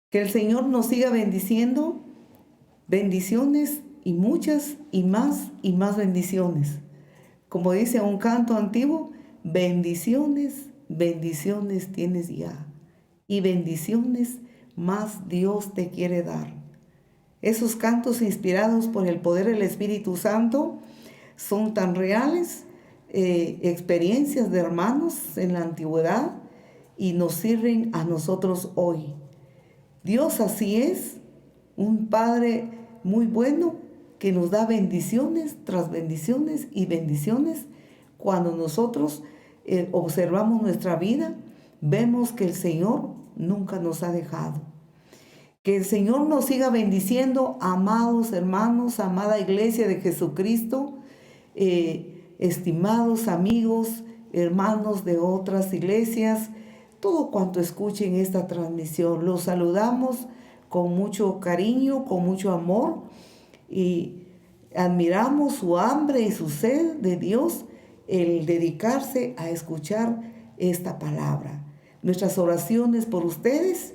Que el Señor nos siga bendiciendo, bendiciones y muchas y más bendiciones. Como dice un canto antiguo, bendiciones, bendiciones tienes ya y bendiciones más Dios te quiere dar. Esos cantos inspirados por el poder del Espíritu Santo son tan reales, experiencias de hermanos en la antigüedad y nos sirven a nosotros hoy. Dios así es, un Padre muy bueno que nos da bendiciones tras bendiciones y bendiciones. Cuando nosotros observamos nuestra vida, vemos que el Señor nunca nos ha dejado. Que el Señor nos siga bendiciendo, amados hermanos, amada iglesia de Jesucristo, estimados amigos, hermanos de otras iglesias, todo cuanto escuchen esta transmisión. Los saludamos con mucho cariño, con mucho amor y admiramos su hambre y su sed de Dios, el dedicarse a escuchar esta palabra. Nuestras oraciones por ustedes,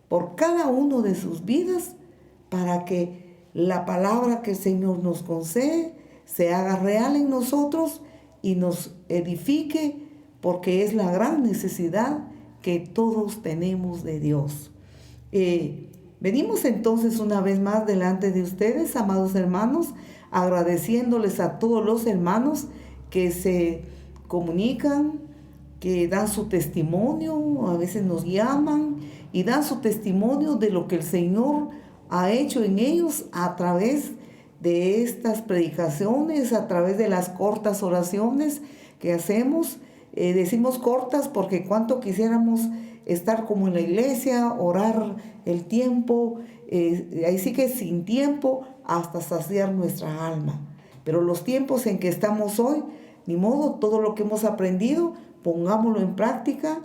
por cada uno de sus vidas, para que la palabra que el Señor nos concede se haga real en nosotros y nos edifique, porque es la gran necesidad que todos tenemos de Dios. Venimos entonces una vez más delante de ustedes, amados hermanos, agradeciéndoles a todos los hermanos que se comunican, que dan su testimonio, a veces nos llaman y dan su testimonio de lo que el Señor ha hecho en ellos a través de estas predicaciones, a través de las cortas oraciones que hacemos. Decimos cortas porque cuánto quisiéramos estar como en la iglesia, orar el tiempo, ahí sí que sin tiempo hasta saciar nuestra alma. Pero los tiempos en que estamos hoy, ni modo, todo lo que hemos aprendido, pongámoslo en práctica.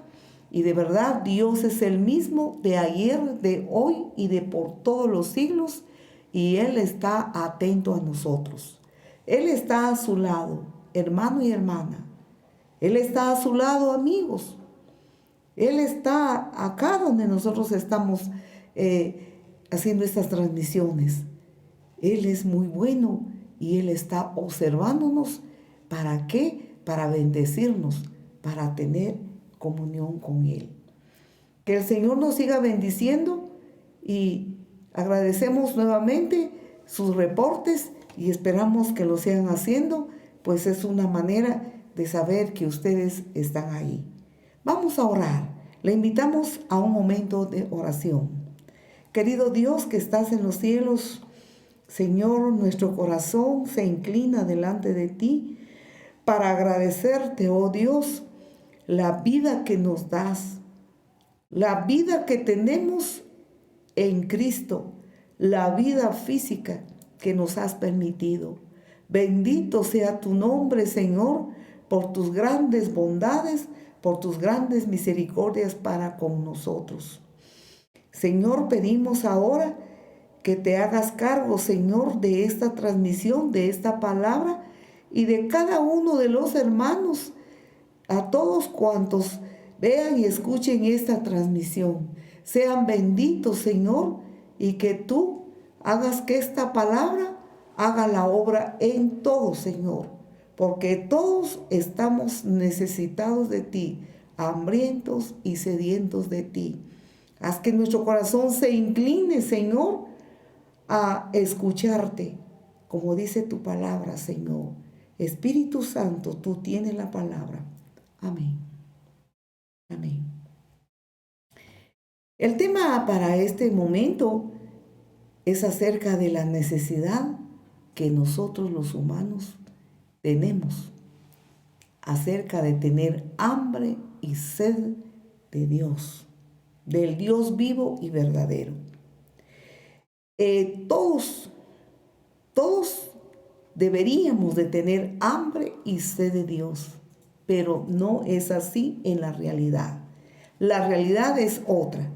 Y de verdad, Dios es el mismo de ayer, de hoy y de por todos los siglos. Y Él está atento a nosotros. Él está a su lado, hermano y hermana. Él está a su lado, amigos. Él está acá donde nosotros estamos haciendo estas transmisiones. Él es muy bueno y Él está observándonos. ¿Para qué? Para bendecirnos, para tener comunión con Él. Que el Señor nos siga bendiciendo y agradecemos nuevamente sus reportes y esperamos que lo sigan haciendo, pues es una manera de saber que ustedes están ahí. Vamos a orar. Le invitamos a un momento de oración. Querido Dios que estás en los cielos, Señor, nuestro corazón se inclina delante de ti para agradecerte, oh Dios, la vida que nos das, la vida que tenemos en Cristo, la vida física que nos has permitido. Bendito sea tu nombre, Señor, por tus grandes bondades, por tus grandes misericordias para con nosotros. Señor, pedimos ahora que te hagas cargo, Señor, de esta transmisión, de esta palabra y de cada uno de los hermanos, a todos cuantos vean y escuchen esta transmisión. Sean benditos, Señor, y que tú hagas que esta palabra haga la obra en todos, Señor, porque todos estamos necesitados de ti, hambrientos y sedientos de ti. Haz que nuestro corazón se incline, Señor, a escucharte, como dice tu palabra, Señor. Espíritu Santo, tú tienes la palabra. Amén. Amén. El tema para este momento es acerca de la necesidad que nosotros los humanos tenemos, acerca de tener hambre y sed de Dios, del Dios vivo y verdadero. Todos deberíamos de tener hambre y sed de Dios, pero no es así en la realidad. La realidad es otra.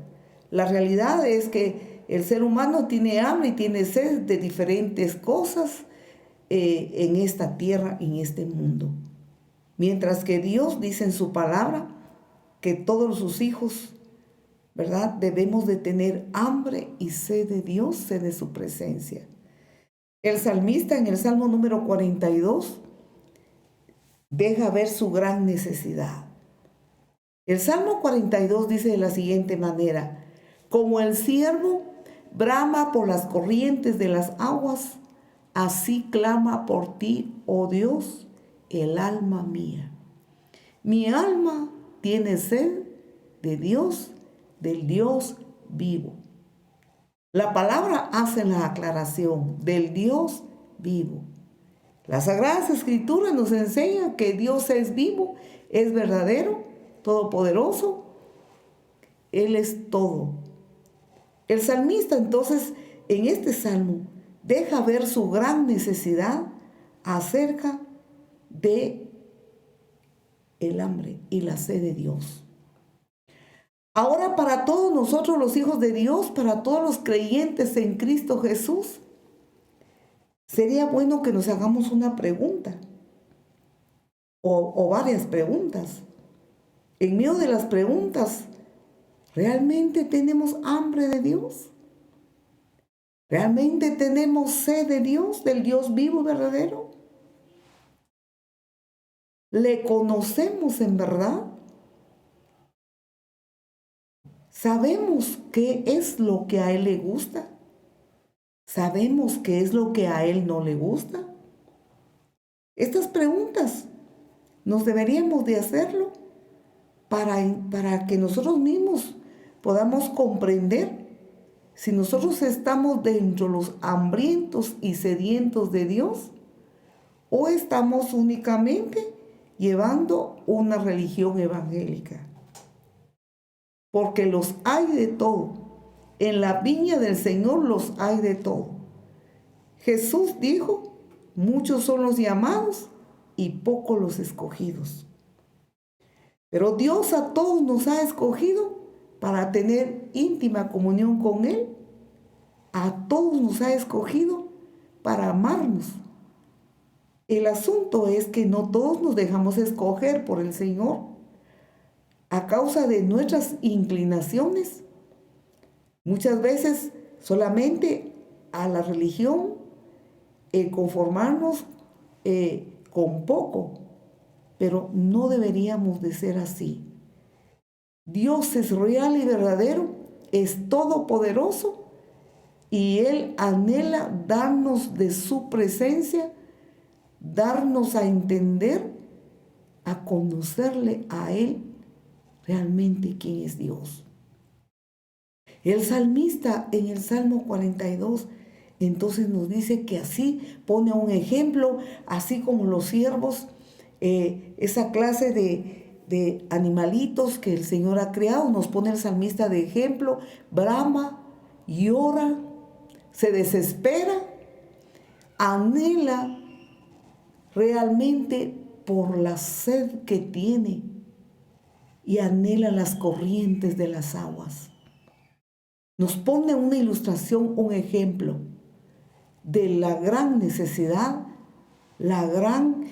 La realidad es que el ser humano tiene hambre y tiene sed de diferentes cosas en esta tierra, en este mundo. Mientras que Dios dice en su palabra que todos sus hijos ¿verdad? Debemos de tener hambre y sed de Dios, sed de su presencia. El salmista en el Salmo número 42 deja ver su gran necesidad. El Salmo 42 dice de la siguiente manera: como el ciervo brama por las corrientes de las aguas, así clama por ti, oh Dios, el alma mía. Mi alma tiene sed de Dios, del Dios vivo. La palabra hace la aclaración del Dios vivo. Las Sagradas Escrituras nos enseñan que Dios es vivo, es verdadero, todopoderoso. Él es todo. El salmista entonces en este salmo deja ver su gran necesidad acerca de el hambre y la sed de Dios. Ahora, para todos nosotros los hijos de Dios, para todos los creyentes en Cristo Jesús, sería bueno que nos hagamos una pregunta o varias preguntas. En medio de las preguntas, ¿realmente tenemos hambre de Dios? ¿Realmente tenemos sed de Dios, del Dios vivo y verdadero? ¿Le conocemos en verdad? ¿Sabemos qué es lo que a Él le gusta? ¿Sabemos qué es lo que a Él no le gusta? Estas preguntas nos deberíamos de hacerlo para que nosotros mismos podamos comprender si nosotros estamos dentro de los hambrientos y sedientos de Dios o estamos únicamente llevando una religión evangélica. Porque los hay de todo. En la viña del Señor los hay de todo. Jesús dijo: muchos son los llamados y pocos los escogidos. Pero Dios a todos nos ha escogido para tener íntima comunión con Él. A todos nos ha escogido para amarnos. El asunto es que no todos nos dejamos escoger por el Señor a causa de nuestras inclinaciones. Muchas veces solamente a la religión conformarnos con poco, pero no deberíamos de ser así. Dios es real y verdadero, es todopoderoso y Él anhela darnos de su presencia, darnos a entender, a conocerle a Él realmente quién es Dios. El salmista en el Salmo 42 entonces nos dice que así pone un ejemplo, así como los siervos, esa clase de animalitos que el Señor ha creado, nos pone el salmista de ejemplo, brama, llora, se desespera, anhela realmente por la sed que tiene y anhela las corrientes de las aguas. Nos pone una ilustración, un ejemplo de la gran necesidad, la gran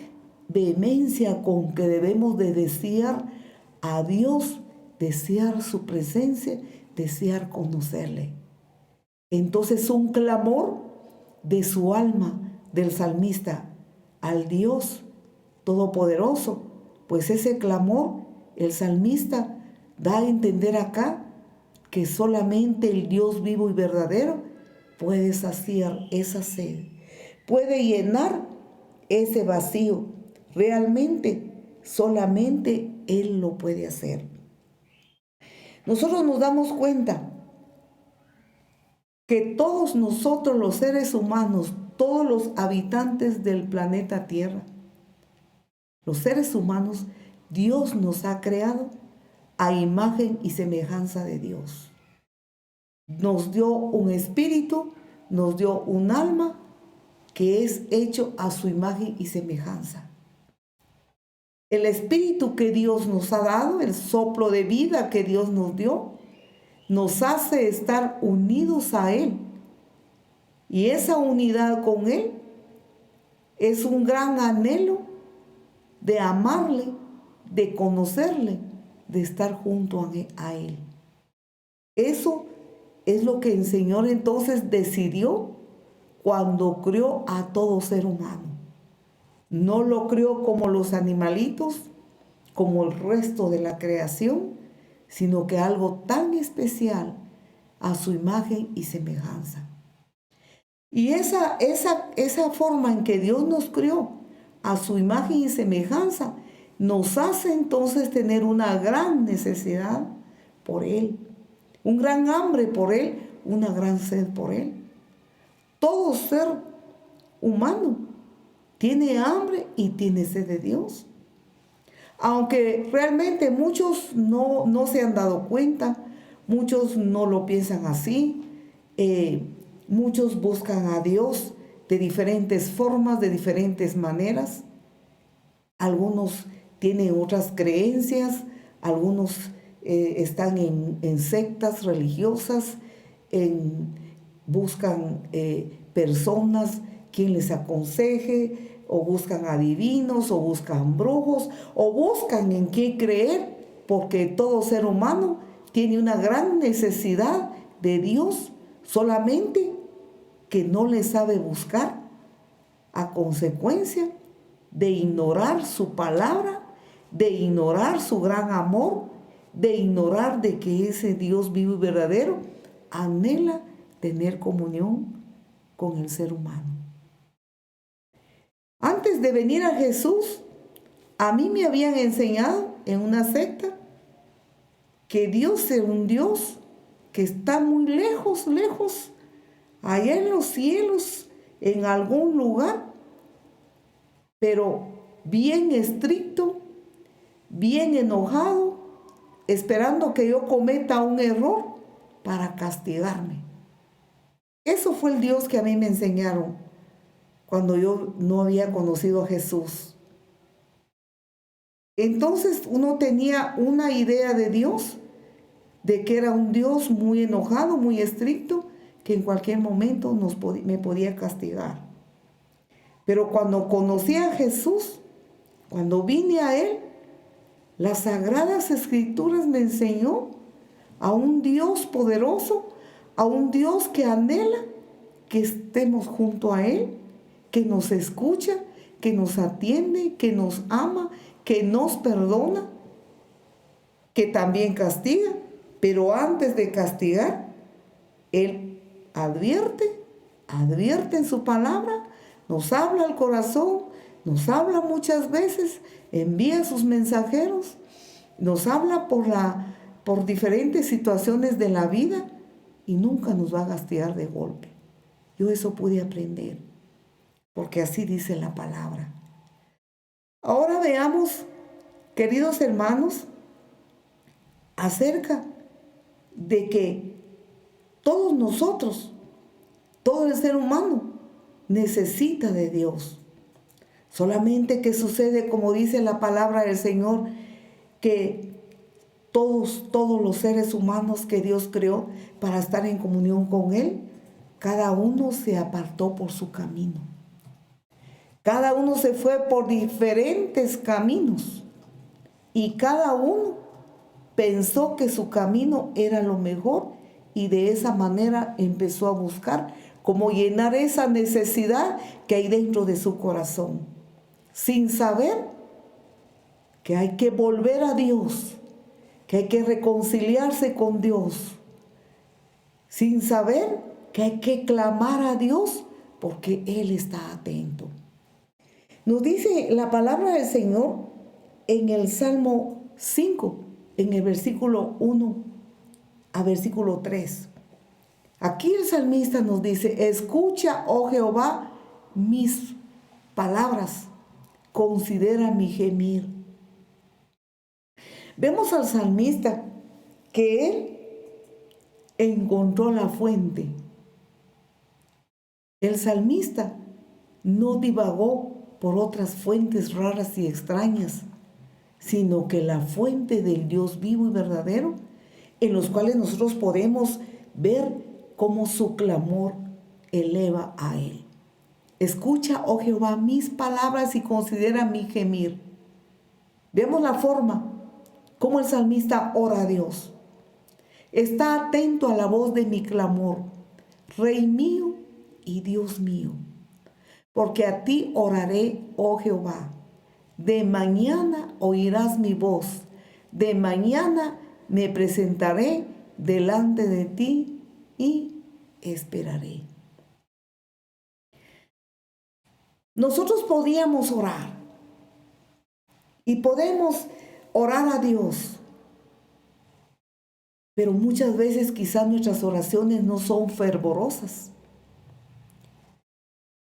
vehemencia con que debemos de desear a Dios, desear su presencia, desear conocerle. Entonces un clamor de su alma, del salmista, al Dios Todopoderoso, pues ese clamor, el salmista da a entender acá que solamente el Dios vivo y verdadero puede saciar esa sed, puede llenar ese vacío. Realmente, solamente Él lo puede hacer. Nosotros nos damos cuenta que todos nosotros los seres humanos, todos los habitantes del planeta Tierra, los seres humanos, Dios nos ha creado a imagen y semejanza de Dios. Nos dio un espíritu, nos dio un alma que es hecho a su imagen y semejanza. El espíritu que Dios nos ha dado, el soplo de vida que Dios nos dio, nos hace estar unidos a Él. Y esa unidad con Él es un gran anhelo de amarle, de conocerle, de estar junto a Él. Eso es lo que el Señor entonces decidió cuando crió a todo ser humano. No lo crió como los animalitos, como el resto de la creación, sino que algo tan especial, a su imagen y semejanza. Y esa forma en que Dios nos crió, a su imagen y semejanza, nos hace entonces tener una gran necesidad por Él, un gran hambre por Él, una gran sed por Él. Todo ser humano tiene hambre y tiene sed de Dios. Aunque realmente muchos no se han dado cuenta, muchos no lo piensan así, muchos buscan a Dios de diferentes formas, de diferentes maneras. Algunos tienen otras creencias, algunos están en sectas religiosas, buscan personas quien les aconseje, o buscan adivinos, o buscan brujos, o buscan en qué creer, porque todo ser humano tiene una gran necesidad de Dios, solamente que no le sabe buscar, a consecuencia de ignorar su palabra, de ignorar su gran amor, de ignorar de que ese Dios vivo y verdadero anhela tener comunión con el ser humano. Antes de venir a Jesús, a mí me habían enseñado en una secta que Dios es un Dios que está muy lejos, lejos, allá en los cielos, en algún lugar, pero bien estricto, bien enojado, esperando que yo cometa un error para castigarme. Eso fue el Dios que a mí me enseñaron cuando yo no había conocido a Jesús. Entonces uno tenía una idea de Dios, de que era un Dios muy enojado, muy estricto, que en cualquier momento me podía castigar. Pero cuando conocí a Jesús, cuando vine a Él, las Sagradas Escrituras me enseñó a un Dios poderoso, a un Dios que anhela que estemos junto a Él, que nos escucha, que nos atiende, que nos ama, que nos perdona, que también castiga, pero antes de castigar, Él advierte en su palabra, nos habla al corazón, nos habla muchas veces, envía sus mensajeros, nos habla por diferentes situaciones de la vida y nunca nos va a castigar de golpe. Yo eso pude aprender, porque así dice la palabra. Ahora veamos, queridos hermanos, acerca de que todos nosotros, todo el ser humano, necesita de Dios. Solamente que sucede, como dice la palabra del Señor, que todos los seres humanos que Dios creó para estar en comunión con Él, cada uno se apartó por su camino. Cada uno se fue por diferentes caminos y cada uno pensó que su camino era lo mejor y de esa manera empezó a buscar cómo llenar esa necesidad que hay dentro de su corazón, sin saber que hay que volver a Dios, que hay que reconciliarse con Dios, sin saber que hay que clamar a Dios porque Él está atento. Nos dice la palabra del Señor en el Salmo 5, en el versículo 1 a versículo 3. Aquí el salmista nos dice: escucha, oh Jehová, mis palabras, considera mi gemir. Vemos al salmista que él encontró la fuente. El salmista no divagó por otras fuentes raras y extrañas, sino que la fuente del Dios vivo y verdadero, en los cuales nosotros podemos ver cómo su clamor eleva a Él. Escucha, oh Jehová, mis palabras y considera mi gemir. Vemos la forma como el salmista ora a Dios. Está atento a la voz de mi clamor, Rey mío y Dios mío. Porque a ti oraré, oh Jehová. De mañana oirás mi voz. De mañana me presentaré delante de ti y esperaré. Nosotros podíamos orar y podemos orar a Dios, pero muchas veces quizás nuestras oraciones no son fervorosas.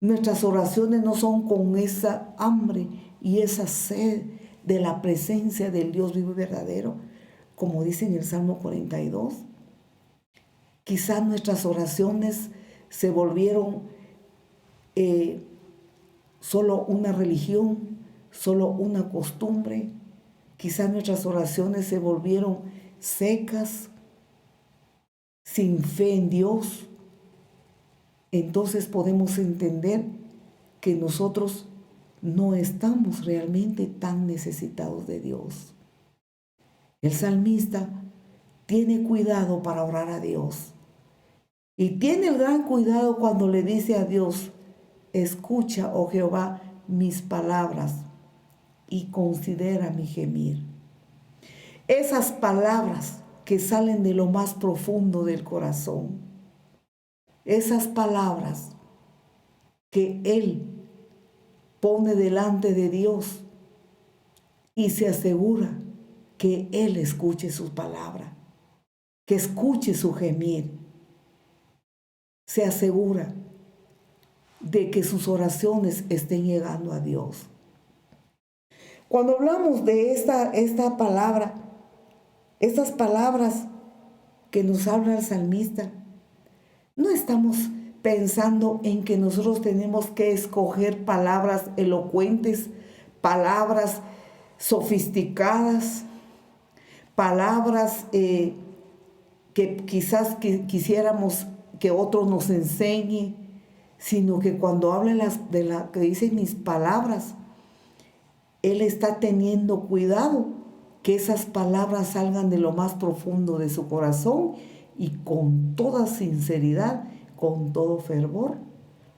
Nuestras oraciones no son con esa hambre y esa sed de la presencia del Dios vivo y verdadero, como dice en el Salmo 42. Quizás nuestras oraciones se volvieron solo una religión, solo una costumbre. Quizás nuestras oraciones se volvieron secas, sin fe en Dios. Entonces podemos entender que nosotros no estamos realmente tan necesitados de Dios. El salmista tiene cuidado para orar a Dios. Y tiene el gran cuidado cuando le dice a Dios, escucha, oh Jehová, mis palabras y considera mi gemir. Esas palabras que salen de lo más profundo del corazón. Esas palabras que Él pone delante de Dios y se asegura que Él escuche sus palabras, que escuche su gemir. Se asegura de que sus oraciones estén llegando a Dios. Cuando hablamos de esta palabra, estas palabras que nos habla el salmista, no estamos pensando en que nosotros tenemos que escoger palabras elocuentes, palabras sofisticadas, palabras que quizás quisiéramos que otro nos enseñe, sino que cuando habla que dicen mis palabras, Él está teniendo cuidado que esas palabras salgan de lo más profundo de su corazón y con toda sinceridad, con todo fervor,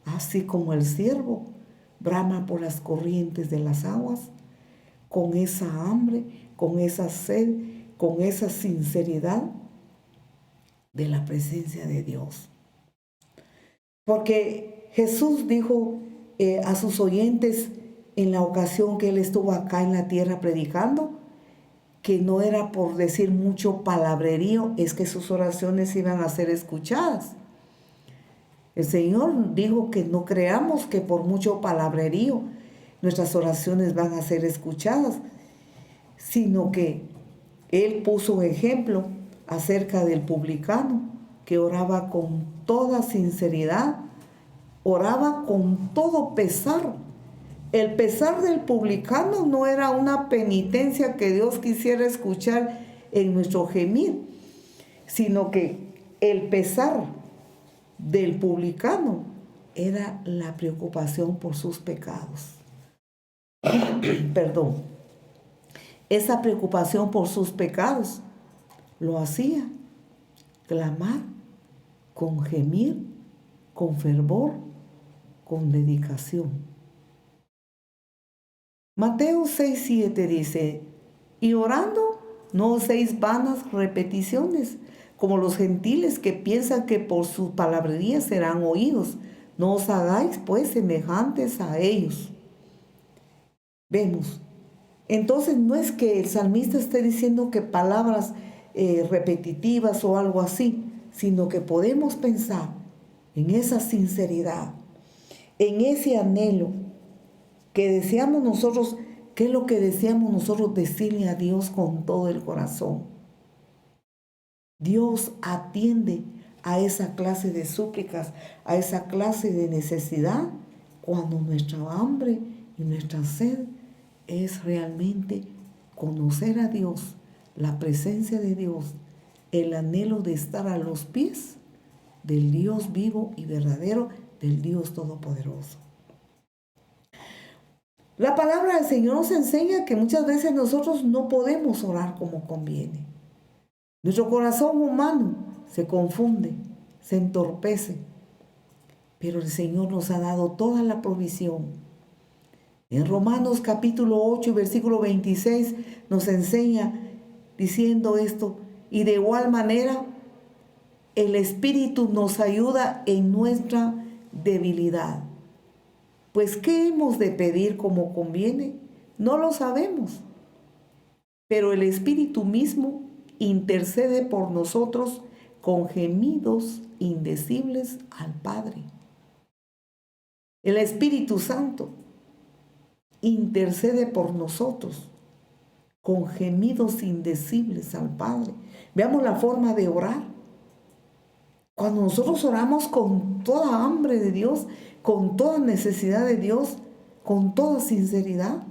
así como el ciervo brama por las corrientes de las aguas, con esa hambre, con esa sed, con esa sinceridad de la presencia de Dios. Porque Jesús dijo a sus oyentes en la ocasión que Él estuvo acá en la tierra predicando, que no era por decir mucho palabrerío, es que sus oraciones iban a ser escuchadas. El Señor dijo que no creamos que por mucho palabrerío nuestras oraciones van a ser escuchadas, sino que Él puso un ejemplo acerca del publicano que oraba con toda sinceridad, oraba con todo pesar. El pesar del publicano no era una penitencia que Dios quisiera escuchar en nuestro gemir, sino que el pesar del publicano era la preocupación por sus pecados. Perdón. Esa preocupación por sus pecados lo hacía clamar con gemir, con fervor, con dedicación. Mateo 6:7 dice, y orando no uséis vanas repeticiones, como los gentiles que piensan que por sus palabrerías serán oídos. No os hagáis pues semejantes a ellos. Vemos. Entonces no es que el salmista esté diciendo que palabras repetitivas o algo así, sino que podemos pensar en esa sinceridad, en ese anhelo que deseamos nosotros. ¿Qué es lo que deseamos nosotros decirle a Dios con todo el corazón? Dios atiende a esa clase de súplicas, a esa clase de necesidad, cuando nuestra hambre y nuestra sed es realmente conocer a Dios, la presencia de Dios, el anhelo de estar a los pies del Dios vivo y verdadero, del Dios todopoderoso. La palabra del Señor nos enseña que muchas veces nosotros no podemos orar como conviene. Nuestro corazón humano se confunde, se entorpece, pero el Señor nos ha dado toda la provisión. En Romanos capítulo 8, versículo 26 nos enseña diciendo esto: y de igual manera el Espíritu nos ayuda en nuestra debilidad. Pues ¿qué hemos de pedir como conviene? No lo sabemos, pero el Espíritu mismo intercede por nosotros con gemidos indecibles al Padre. El Espíritu Santo intercede por nosotros con gemidos indecibles al Padre. Veamos la forma de orar. Cuando nosotros oramos con toda hambre de Dios, con toda necesidad de Dios, con toda sinceridad,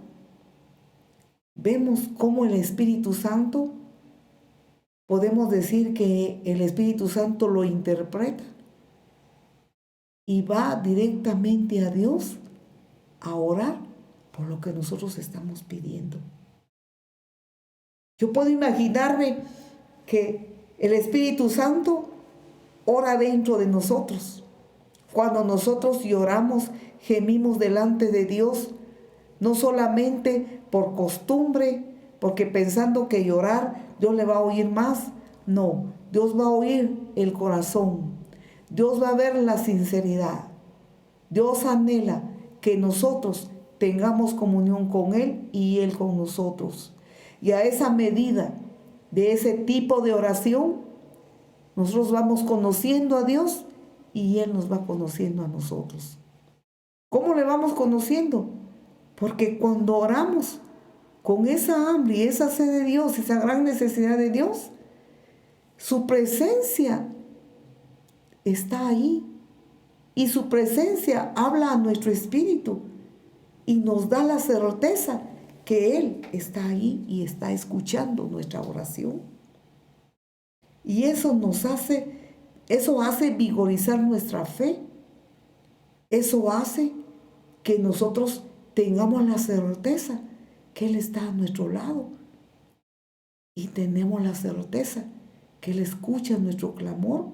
vemos cómo el Espíritu Santo, podemos decir que el Espíritu Santo lo interpreta y va directamente a Dios a orar por lo que nosotros estamos pidiendo. Yo puedo imaginarme que el Espíritu Santo ora dentro de nosotros. Cuando nosotros lloramos, gemimos delante de Dios, no solamente por costumbre, porque pensando que llorar Dios le va a oír más. No, Dios va a oír el corazón. Dios va a ver la sinceridad. Dios anhela que nosotros tengamos comunión con Él y Él con nosotros. Y a esa medida de ese tipo de oración, nosotros vamos conociendo a Dios y Él nos va conociendo a nosotros. ¿Cómo le vamos conociendo? Porque cuando oramos con esa hambre y esa sed de Dios, esa gran necesidad de Dios, su presencia está ahí. Y su presencia habla a nuestro espíritu y nos da la certeza que Él está ahí y está escuchando nuestra oración. Y eso hace vigorizar nuestra fe. Eso hace que nosotros tengamos la certeza que Él está a nuestro lado. Y tenemos la certeza que Él escucha nuestro clamor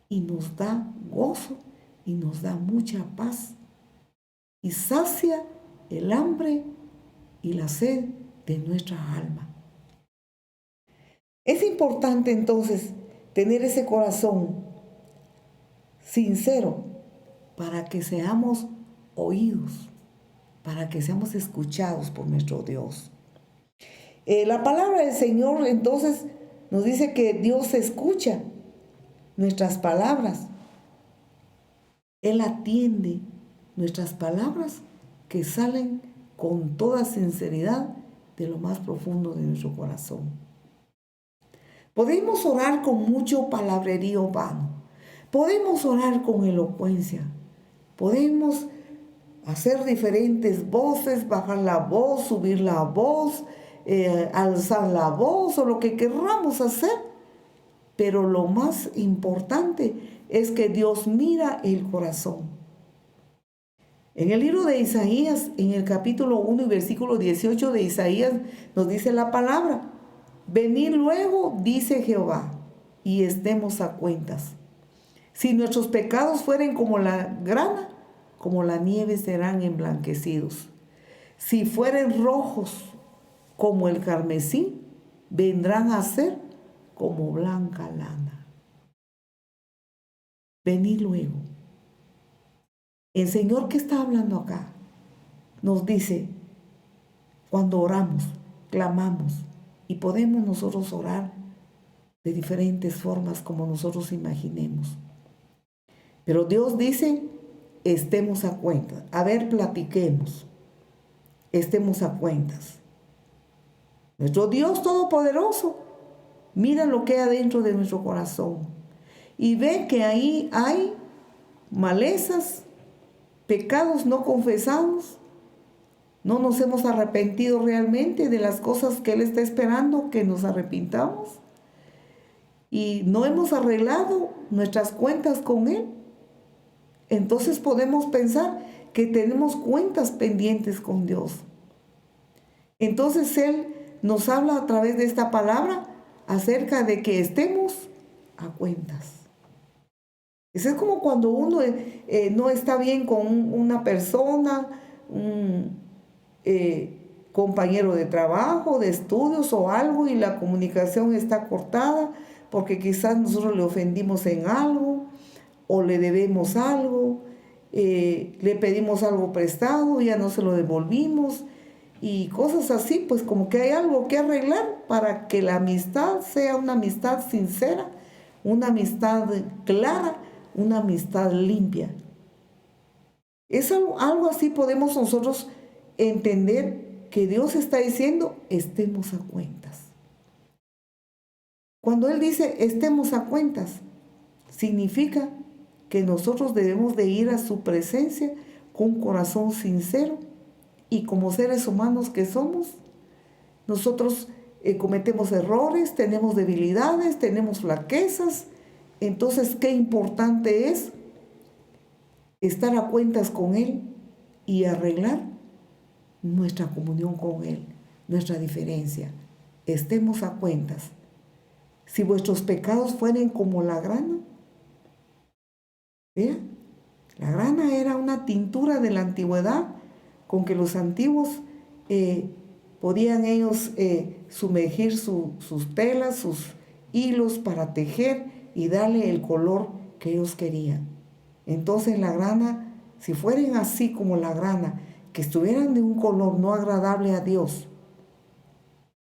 y nos da gozo y nos da mucha paz. Y sacia el hambre y la sed de nuestra alma. Es importante entonces tener ese corazón sincero para que seamos oídos, para que seamos escuchados por nuestro Dios. La palabra del Señor entonces nos dice que Dios escucha nuestras palabras. Él atiende nuestras palabras que salen con toda sinceridad de lo más profundo de nuestro corazón. Podemos orar con mucho palabrerío vano. Podemos orar con elocuencia. Podemos hacer diferentes voces, bajar la voz, subir la voz, alzar la voz o lo que querramos hacer. Pero lo más importante es que Dios mira el corazón. En el libro de Isaías, en el capítulo 1 y versículo 18 de Isaías, nos dice la palabra: venid luego, dice Jehová, y estemos a cuentas. Si nuestros pecados fueren como la grana, como la nieve serán emblanquecidos. Si fueren rojos como el carmesí, vendrán a ser como blanca lana. Venid luego. El Señor que está hablando acá nos dice, cuando oramos, clamamos, y podemos nosotros orar de diferentes formas como nosotros imaginemos. Pero Dios dice, estemos a cuentas. A ver, platiquemos. Estemos a cuentas. Nuestro Dios Todopoderoso mira lo que hay adentro de nuestro corazón y ve que ahí hay malezas, pecados no confesados. No nos hemos arrepentido realmente de las cosas que Él está esperando que nos arrepintamos. Y no hemos arreglado nuestras cuentas con Él. Entonces podemos pensar que tenemos cuentas pendientes con Dios. Entonces Él nos habla a través de esta palabra acerca de que estemos a cuentas. Eso es como cuando uno no está bien con una persona, un compañero de trabajo, de estudios o algo, y la comunicación está cortada porque quizás nosotros le ofendimos en algo o le debemos algo, le pedimos algo prestado, ya no se lo devolvimos y cosas así, pues como que hay algo que arreglar para que la amistad sea una amistad sincera, una amistad clara, una amistad limpia. Es algo así podemos nosotros entender que Dios está diciendo, estemos a cuentas. Cuando Él dice, estemos a cuentas, significa que nosotros debemos de ir a su presencia con un corazón sincero y como seres humanos que somos, nosotros cometemos errores, tenemos debilidades, tenemos flaquezas. Entonces, qué importante es estar a cuentas con Él y arreglar nuestra comunión con Él, nuestra diferencia. Estemos a cuentas. Si vuestros pecados fueren como la grana, ¿vea? La grana era una tintura de la antigüedad con que los antiguos podían ellos sumergir sus telas, sus hilos para tejer y darle el color que ellos querían. Entonces la grana, si fueran así como la grana, que estuvieran de un color no agradable a Dios,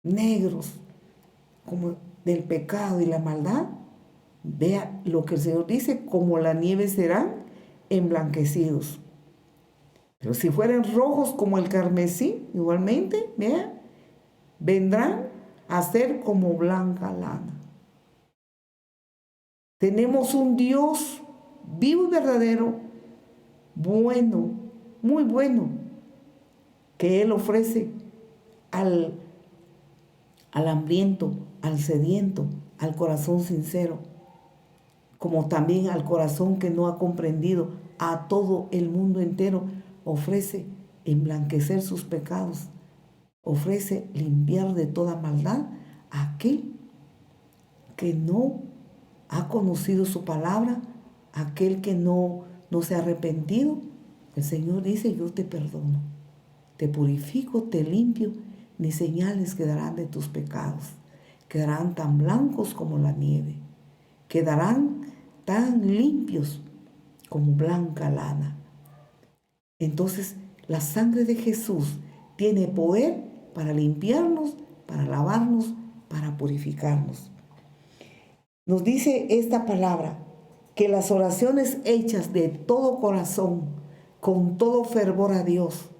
negros, como del pecado y la maldad, vea lo que el Señor dice, como la nieve serán emblanquecidos. Pero si fueran rojos como el carmesí, igualmente, vea, vendrán a ser como blanca lana. Tenemos un Dios vivo y verdadero, bueno, muy bueno, que Él ofrece al hambriento, al sediento, al corazón sincero, como también al corazón que no ha comprendido, a todo el mundo entero, ofrece emblanquecer sus pecados, ofrece limpiar de toda maldad a aquel que no ha conocido su palabra, aquel que no se ha arrepentido. El Señor dice, yo te perdono, te purifico, te limpio, ni señales quedarán de tus pecados, quedarán tan blancos como la nieve, quedarán tan limpios como blanca lana. Entonces, la sangre de Jesús tiene poder para limpiarnos, para lavarnos, para purificarnos. Nos dice esta palabra, que las oraciones hechas de todo corazón, con todo fervor a Dios,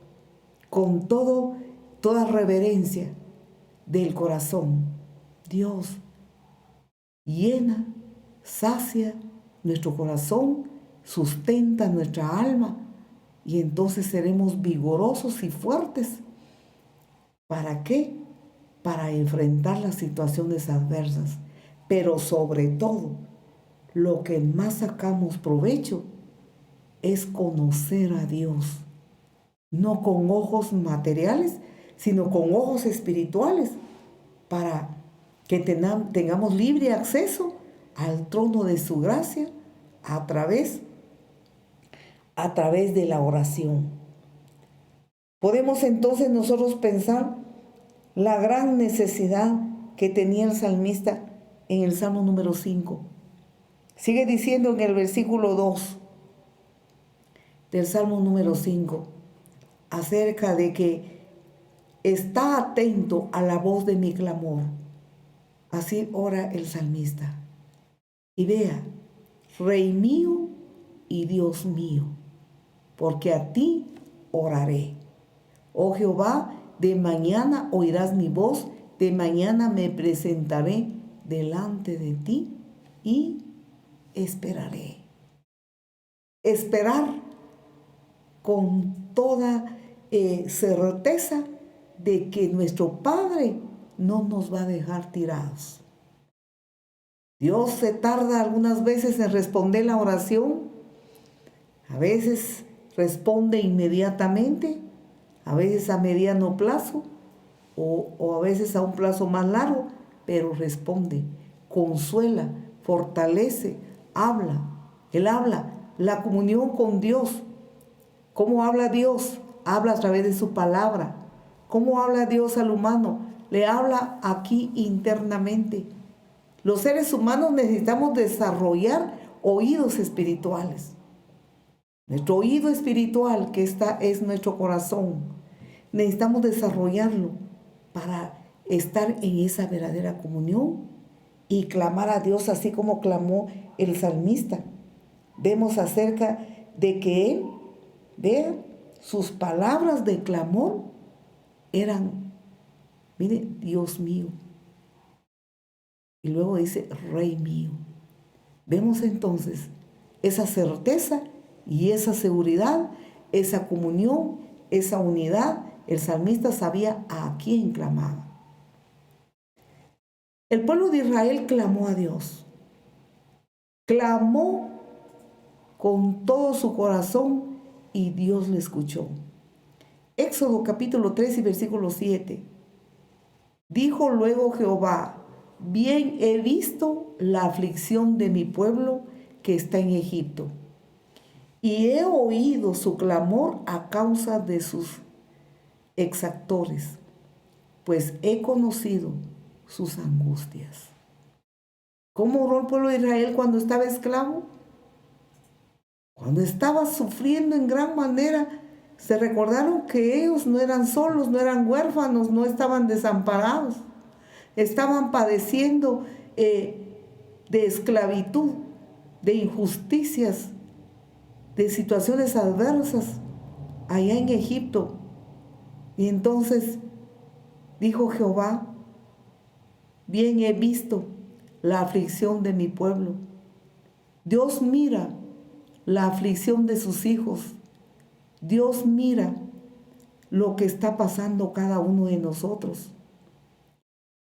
con toda reverencia del corazón, Dios llena, sacia nuestro corazón, sustenta nuestra alma y entonces seremos vigorosos y fuertes. ¿Para qué? Para enfrentar las situaciones adversas. Pero sobre todo, lo que más sacamos provecho es conocer a Dios. No con ojos materiales, sino con ojos espirituales, para que tengamos libre acceso al trono de su gracia a través de la oración. Podemos entonces nosotros pensar la gran necesidad que tenía el salmista en el Salmo número 5. Sigue diciendo en el versículo 2 del Salmo número 5, acerca de que está atento a la voz de mi clamor. Así ora el salmista. Y vea, Rey mío y Dios mío, porque a ti oraré. Oh Jehová, de mañana oirás mi voz, de mañana me presentaré delante de ti y esperaré. Esperar con toda certeza de que nuestro Padre no nos va a dejar tirados. Dios se tarda algunas veces en responder la oración, a veces responde inmediatamente, a veces a mediano plazo o a veces a un plazo más largo, pero responde, consuela, fortalece, habla. Él habla, la comunión con Dios. ¿Cómo habla Dios? Habla a través de su palabra. ¿Cómo habla Dios al humano? Le habla aquí internamente. Los seres humanos necesitamos desarrollar oídos espirituales. Nuestro oído espiritual, que es nuestro corazón, necesitamos desarrollarlo para estar en esa verdadera comunión y clamar a Dios así como clamó el salmista. Vemos acerca de que él, vean, sus palabras de clamor eran, mire, Dios mío. Y luego dice, Rey mío. Vemos entonces esa certeza y esa seguridad, esa comunión, esa unidad. El salmista sabía a quién clamaba. El pueblo de Israel clamó a Dios. Clamó con todo su corazón y Dios le escuchó. Éxodo capítulo 3 y versículo 7. Dijo luego Jehová, bien he visto la aflicción de mi pueblo que está en Egipto, y he oído su clamor a causa de sus exactores, pues he conocido sus angustias. ¿Cómo oró el pueblo de Israel cuando estaba esclavo? Cuando estaba sufriendo en gran manera, se recordaron que ellos no eran solos, no eran huérfanos, no estaban desamparados. Estaban padeciendo de esclavitud, de injusticias, de situaciones adversas allá en Egipto. Y entonces dijo Jehová, bien he visto la aflicción de mi pueblo. Dios mira la aflicción de sus hijos. Dios mira lo que está pasando cada uno de nosotros.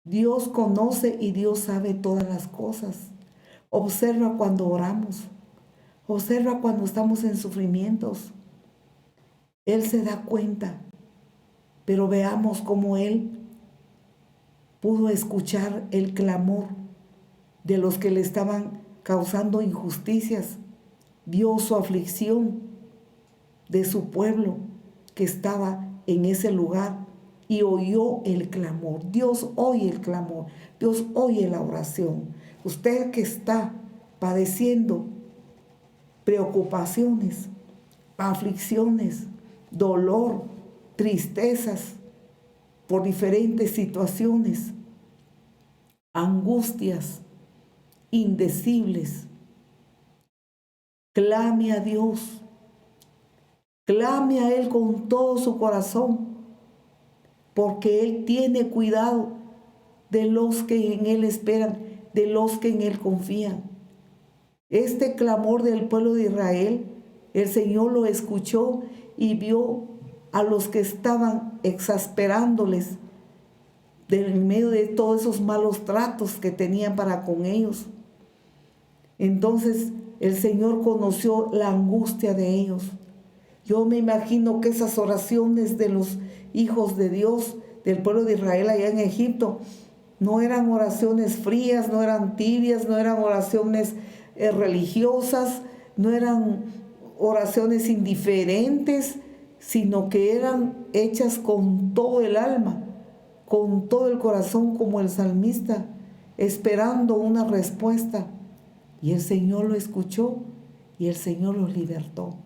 Dios conoce y Dios sabe todas las cosas. Observa cuando oramos. Observa cuando estamos en sufrimientos. Él se da cuenta. Pero veamos cómo Él pudo escuchar el clamor de los que le estaban causando injusticias. Vio su aflicción de su pueblo que estaba en ese lugar y oyó el clamor. Dios oye el clamor. Dios oye la oración. Usted que está padeciendo preocupaciones, aflicciones, dolor, tristezas por diferentes situaciones, angustias indecibles, clame a Dios, clame a Él con todo su corazón, porque Él tiene cuidado de los que en Él esperan, de los que en Él confían. Este clamor del pueblo de Israel, el Señor lo escuchó y vio a los que estaban exasperándoles en medio de todos esos malos tratos que tenían para con ellos. Entonces el Señor conoció la angustia de ellos. Yo me imagino que esas oraciones de los hijos de Dios, del pueblo de Israel allá en Egipto, no eran oraciones frías, no eran tibias, no eran oraciones religiosas, no eran oraciones indiferentes, sino que eran hechas con todo el alma, con todo el corazón, como el salmista, esperando una respuesta. Y el Señor lo escuchó y el Señor los libertó.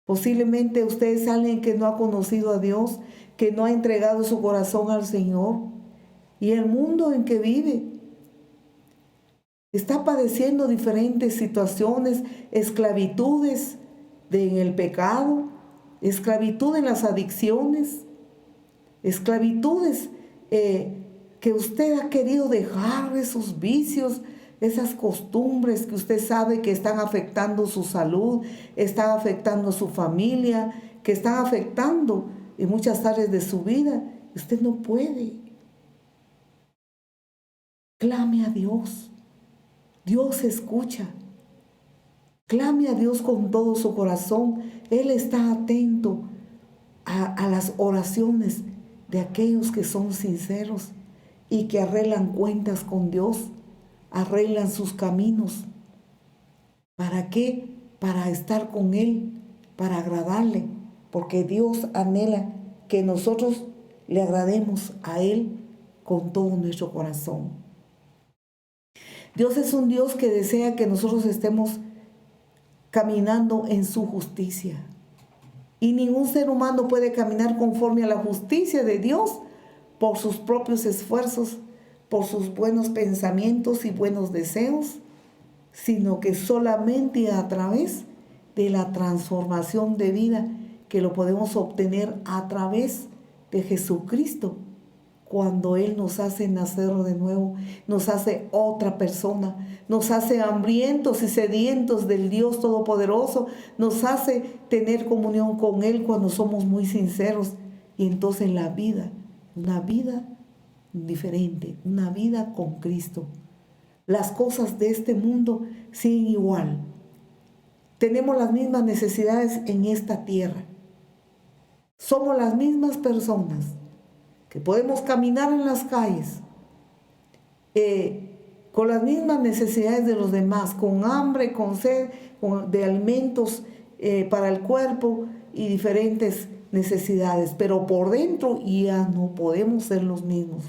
Posiblemente usted es alguien que no ha conocido a Dios, que no ha entregado su corazón al Señor. Y el mundo en que vive está padeciendo diferentes situaciones, esclavitudes en el pecado, esclavitud en las adicciones, esclavitudes que usted ha querido dejar, esos vicios, esas costumbres que usted sabe que están afectando su salud, están afectando a su familia, que están afectando en muchas áreas de su vida. Usted no puede. Clame a Dios. Dios escucha. Clame a Dios con todo su corazón. Él está atento a las oraciones de aquellos que son sinceros y que arreglan cuentas con Dios, arreglan sus caminos. ¿Para qué? Para estar con Él, para agradarle, porque Dios anhela que nosotros le agrademos a Él con todo nuestro corazón. Dios es un Dios que desea que nosotros estemos caminando en su justicia. Y ningún ser humano puede caminar conforme a la justicia de Dios por sus propios esfuerzos, por sus buenos pensamientos y buenos deseos, sino que solamente a través de la transformación de vida que lo podemos obtener a través de Jesucristo. Cuando Él nos hace nacer de nuevo, nos hace otra persona, nos hace hambrientos y sedientos del Dios Todopoderoso, nos hace tener comunión con Él cuando somos muy sinceros. Y entonces la vida, una vida diferente, una vida con Cristo. Las cosas de este mundo siguen igual. Tenemos las mismas necesidades en esta tierra. Somos las mismas personas que podemos caminar en las calles con las mismas necesidades de los demás, con hambre, con sed, de alimentos para el cuerpo y diferentes necesidades. Pero por dentro ya no podemos ser los mismos.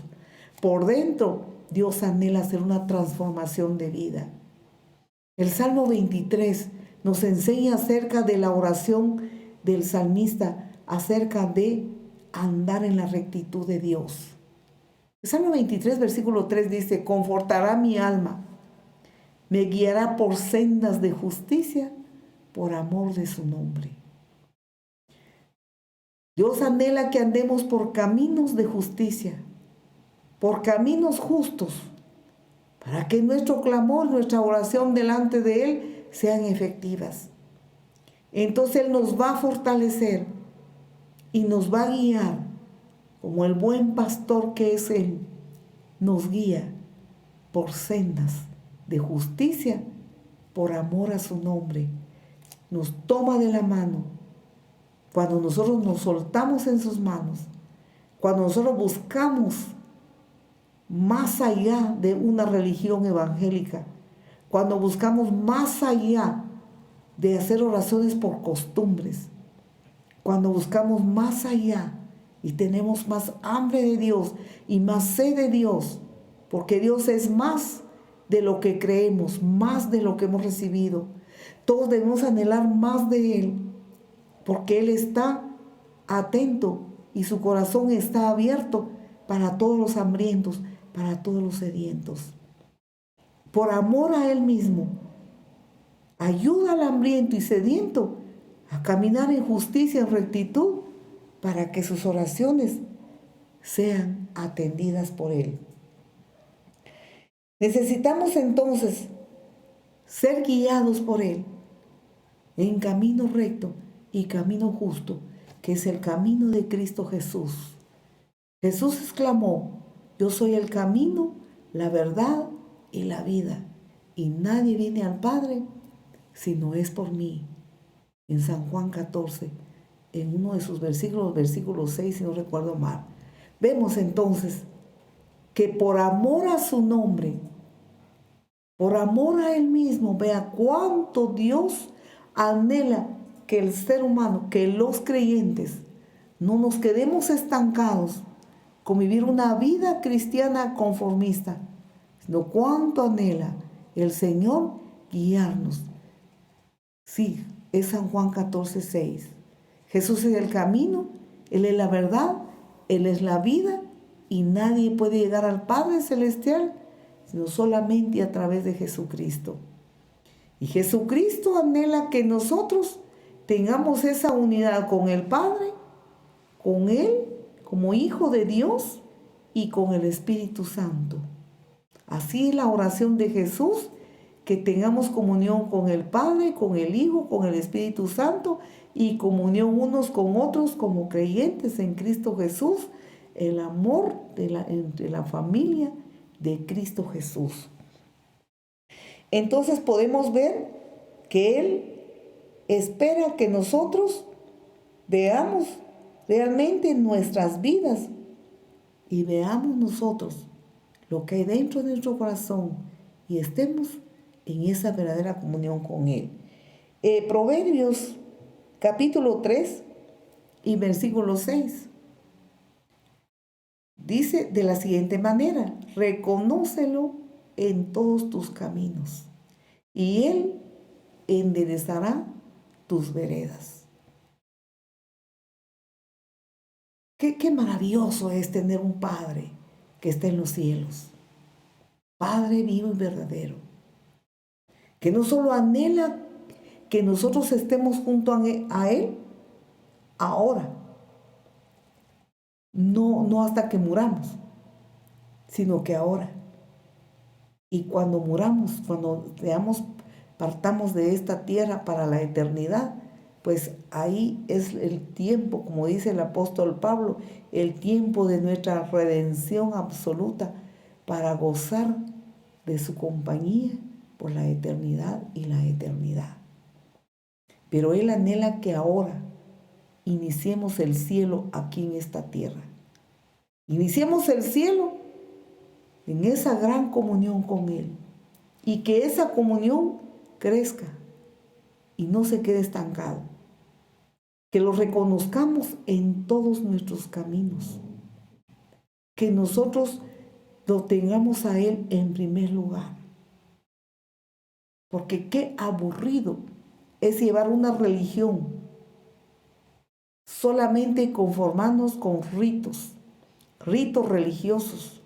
Por dentro Dios anhela hacer una transformación de vida. El Salmo 23 nos enseña acerca de la oración del salmista, acerca de andar en la rectitud de Dios. El Salmo 23, versículo 3 dice: confortará mi alma, me guiará por sendas de justicia, por amor de su nombre. Dios anhela que andemos por caminos de justicia, por caminos justos, para que nuestro clamor, nuestra oración delante de Él sean efectivas. Entonces Él nos va a fortalecer y nos va a guiar, como el buen pastor que es Él, nos guía por sendas de justicia, por amor a su nombre. Nos toma de la mano cuando nosotros nos soltamos en sus manos, cuando nosotros buscamos más allá de una religión evangélica, cuando buscamos más allá de hacer oraciones por costumbres, cuando buscamos más allá y tenemos más hambre de Dios y más sed de Dios, porque Dios es más de lo que creemos, más de lo que hemos recibido. Todos debemos anhelar más de Él, porque Él está atento y su corazón está abierto para todos los hambrientos, para todos los sedientos. Por amor a Él mismo, ayuda al hambriento y sediento a caminar en justicia, en rectitud, para que sus oraciones sean atendidas por Él. Necesitamos entonces ser guiados por Él en camino recto y camino justo, que es el camino de Cristo Jesús. Jesús exclamó: yo soy el camino, la verdad y la vida, y nadie viene al Padre si no es por mí. En San Juan 14, en uno de sus versículos, versículo 6, si no recuerdo mal. Vemos entonces que por amor a su nombre, por amor a Él mismo, vea cuánto Dios anhela que el ser humano, que los creyentes, no nos quedemos estancados con vivir una vida cristiana conformista, sino cuánto anhela el Señor guiarnos. Sí, es San Juan 14, 6. Jesús es el camino, Él es la verdad, Él es la vida, y nadie puede llegar al Padre Celestial sino solamente a través de Jesucristo. Y Jesucristo anhela que nosotros tengamos esa unidad con el Padre, con Él como Hijo de Dios y con el Espíritu Santo. Así es la oración de Jesús, que tengamos comunión con el Padre, con el Hijo, con el Espíritu Santo, y comunión unos con otros como creyentes en Cristo Jesús, el amor entre la familia de Cristo Jesús. Entonces podemos ver que Él espera que nosotros veamos realmente nuestras vidas y veamos nosotros lo que hay dentro de nuestro corazón y estemos en esa verdadera comunión con Él. Proverbios capítulo 3 y versículo 6 dice de la siguiente manera: reconócelo en todos tus caminos y Él enderezará tus veredas. Qué maravilloso es tener un Padre que está en los cielos, Padre vivo y verdadero, que no solo anhela que nosotros estemos junto a Él ahora, no hasta que muramos, sino que ahora. Y cuando muramos, cuando partamos de esta tierra para la eternidad, pues ahí es el tiempo, como dice el apóstol Pablo, el tiempo de nuestra redención absoluta para gozar de su compañía por la eternidad y la eternidad. Pero Él anhela que ahora iniciemos el cielo aquí en esta tierra. Iniciemos el cielo en esa gran comunión con Él y que esa comunión crezca y no se quede estancado. Que lo reconozcamos en todos nuestros caminos. Que nosotros lo tengamos a Él en primer lugar. Porque qué aburrido es llevar una religión solamente conformarnos con ritos religiosos,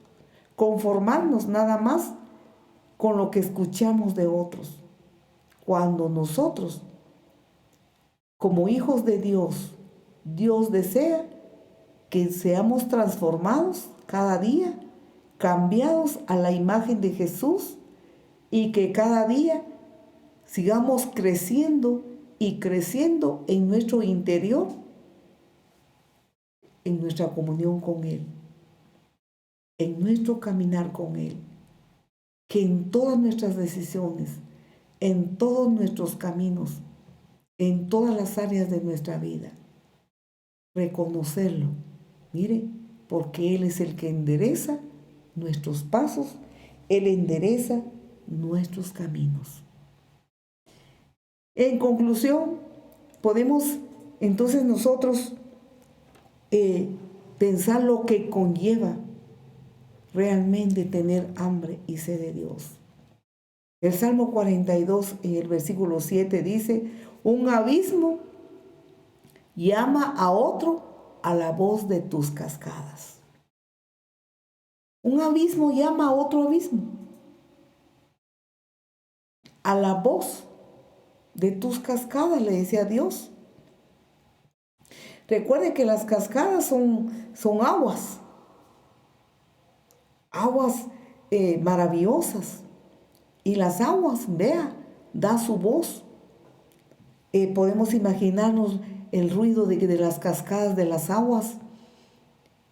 conformarnos nada más con lo que escuchamos de otros, cuando nosotros, como hijos de Dios, Dios desea que seamos transformados cada día, cambiados a la imagen de Jesús y que cada día sigamos creciendo y creciendo en nuestro interior, en nuestra comunión con Él, en nuestro caminar con Él. Que en todas nuestras decisiones, en todos nuestros caminos, en todas las áreas de nuestra vida, reconocerlo. Mire, porque Él es el que endereza nuestros pasos, Él endereza nuestros caminos. En conclusión, podemos entonces nosotros pensar lo que conlleva realmente tener hambre y sed de Dios. El Salmo 42 en el versículo 7 dice: un abismo llama a otro a la voz de tus cascadas. Un abismo llama a otro abismo a la voz de tus cascadas, le decía Dios. Recuerde que las cascadas son aguas maravillosas. Y las aguas, vea, da su voz. Podemos imaginarnos el ruido de las cascadas de las aguas.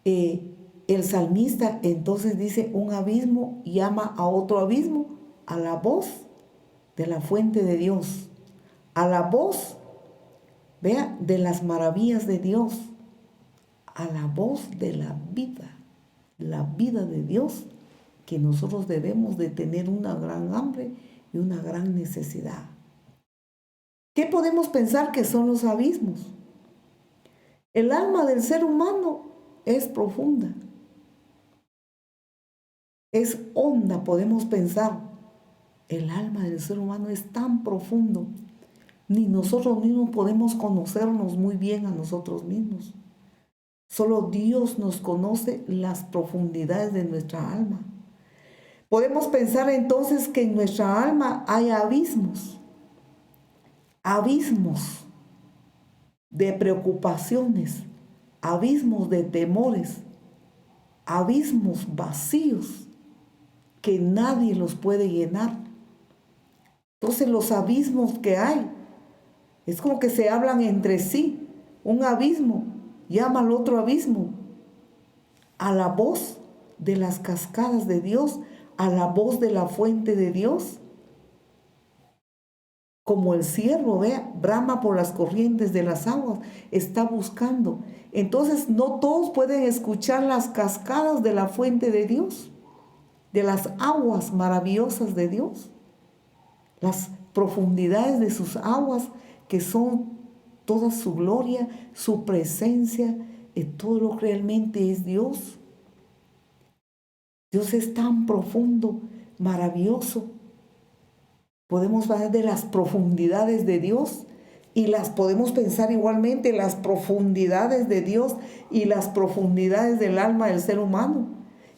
El salmista entonces dice: un abismo llama a otro abismo a la voz de la fuente de Dios, a la voz, vea, de las maravillas de Dios, a la voz de la vida de Dios, que nosotros debemos de tener una gran hambre y una gran necesidad. ¿Qué podemos pensar que son los abismos? El alma del ser humano es profunda, es honda, podemos pensar. El alma del ser humano es tan profundo, ni nosotros mismos podemos conocernos muy bien a nosotros mismos. Solo Dios nos conoce las profundidades de nuestra alma. Podemos pensar entonces que en nuestra alma hay abismos de preocupaciones, abismos de temores, abismos vacíos que nadie los puede llenar. Entonces los abismos que hay, es como que se hablan entre sí. Un abismo llama al otro abismo, a la voz de las cascadas de Dios, a la voz de la fuente de Dios. Como el ciervo, vea, brama por las corrientes de las aguas, está buscando. Entonces no todos pueden escuchar las cascadas de la fuente de Dios. de las aguas maravillosas de Dios, las profundidades de sus aguas, que son toda su gloria, su presencia, y todo lo que realmente es Dios. Dios es tan profundo, maravilloso. Podemos hablar de las profundidades de Dios y las podemos pensar igualmente, las profundidades de Dios y las profundidades del alma del ser humano.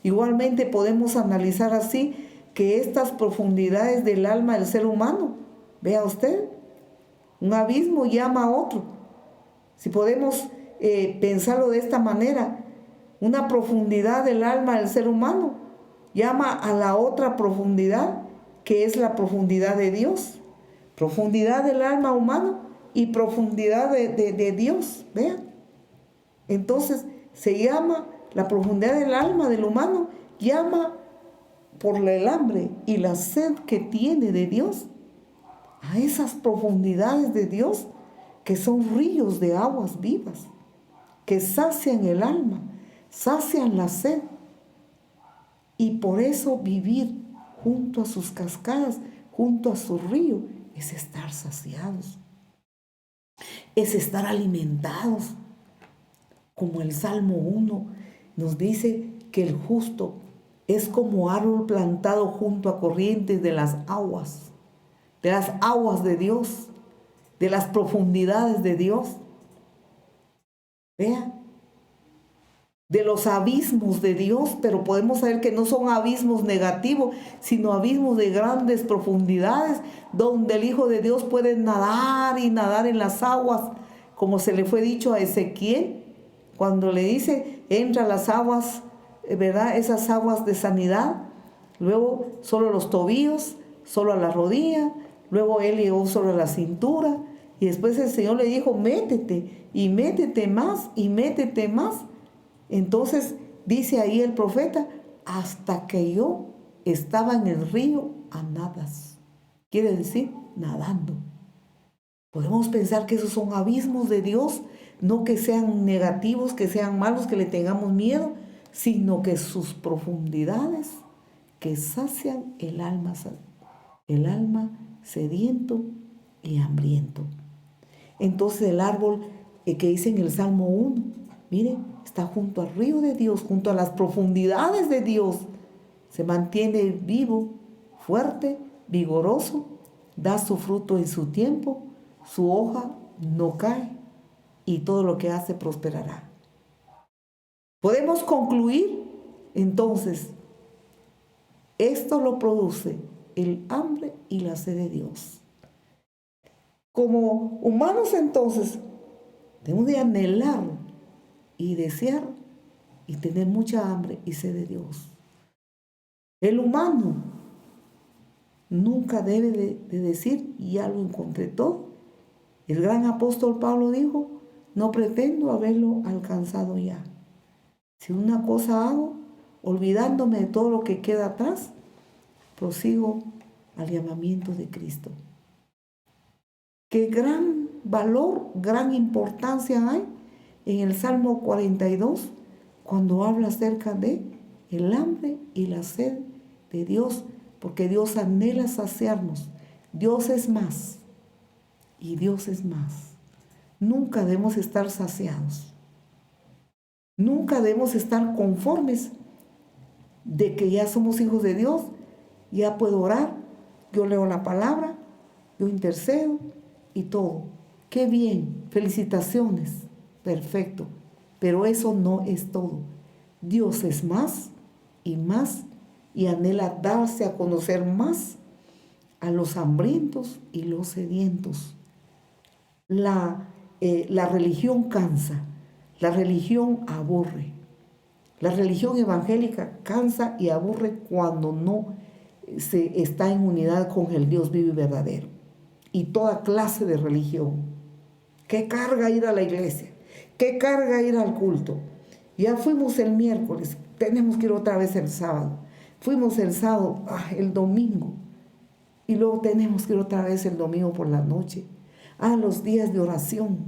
Igualmente podemos analizar así que estas profundidades del alma del ser humano, vea usted, un abismo llama a otro. Si podemos pensarlo de esta manera, una profundidad del alma del ser humano llama a la otra profundidad, que es la profundidad de Dios. Profundidad del alma humano y profundidad de Dios, vean. Entonces se llama la profundidad del alma del humano, llama por el hambre y la sed que tiene de Dios a esas profundidades de Dios, que son ríos de aguas vivas, que sacian el alma, sacian la sed. Y por eso vivir junto a sus cascadas, junto a su río, es estar saciados, es estar alimentados. Como el Salmo 1 nos dice que el justo es como árbol plantado junto a corrientes de las aguas de Dios, de las profundidades de Dios. Vea, de los abismos de Dios, pero podemos saber que no son abismos negativos, sino abismos de grandes profundidades, donde el Hijo de Dios puede nadar y nadar en las aguas, como se le fue dicho a Ezequiel, cuando le dice, entra a las aguas, ¿verdad? Esas aguas de sanidad, luego solo los tobillos, solo a la rodilla, luego él llegó solo a la cintura, y después el Señor le dijo, métete, y métete más, y métete más. Entonces dice ahí el profeta, hasta que yo estaba en el río a nadas. Quiere decir, nadando. Podemos pensar que esos son abismos de Dios, no que sean negativos, que sean malos, que le tengamos miedo, sino que sus profundidades que sacian el alma sediento y hambriento. Entonces el árbol que dice en el Salmo 1, mire, está junto al río de Dios, junto a las profundidades de Dios. Se mantiene vivo, fuerte, vigoroso, da su fruto en su tiempo, su hoja no cae y todo lo que hace prosperará. Podemos concluir entonces, esto lo produce el hambre y la sed de Dios. Como humanos entonces, debemos de anhelar y desear y tener mucha hambre y sed de Dios. El humano nunca debe de decir, ya lo encontré todo. El gran apóstol Pablo dijo, no pretendo haberlo alcanzado ya. Si una cosa hago, olvidándome de todo lo que queda atrás, prosigo al llamamiento de Cristo. Qué gran valor, gran importancia hay en el Salmo 42, cuando habla acerca de el hambre y la sed de Dios, porque Dios anhela saciarnos. Dios es más y Dios es más. Nunca debemos estar saciados. Nunca debemos estar conformes de que ya somos hijos de Dios, ya puedo orar, yo leo la palabra, yo intercedo y todo. ¡Qué bien! Felicitaciones. Perfecto. Pero eso no es todo. Dios es más y anhela darse a conocer más a los hambrientos y los sedientos. La religión cansa, la religión aburre. La religión evangélica cansa y aburre cuando no se está en unidad con el Dios vivo y verdadero. Y toda clase de religión. Qué carga ir a la iglesia, qué carga ir al culto. Ya fuimos el miércoles, tenemos que ir otra vez el sábado. Fuimos el sábado, el domingo. Y luego tenemos que ir otra vez el domingo por la noche. Los días de oración.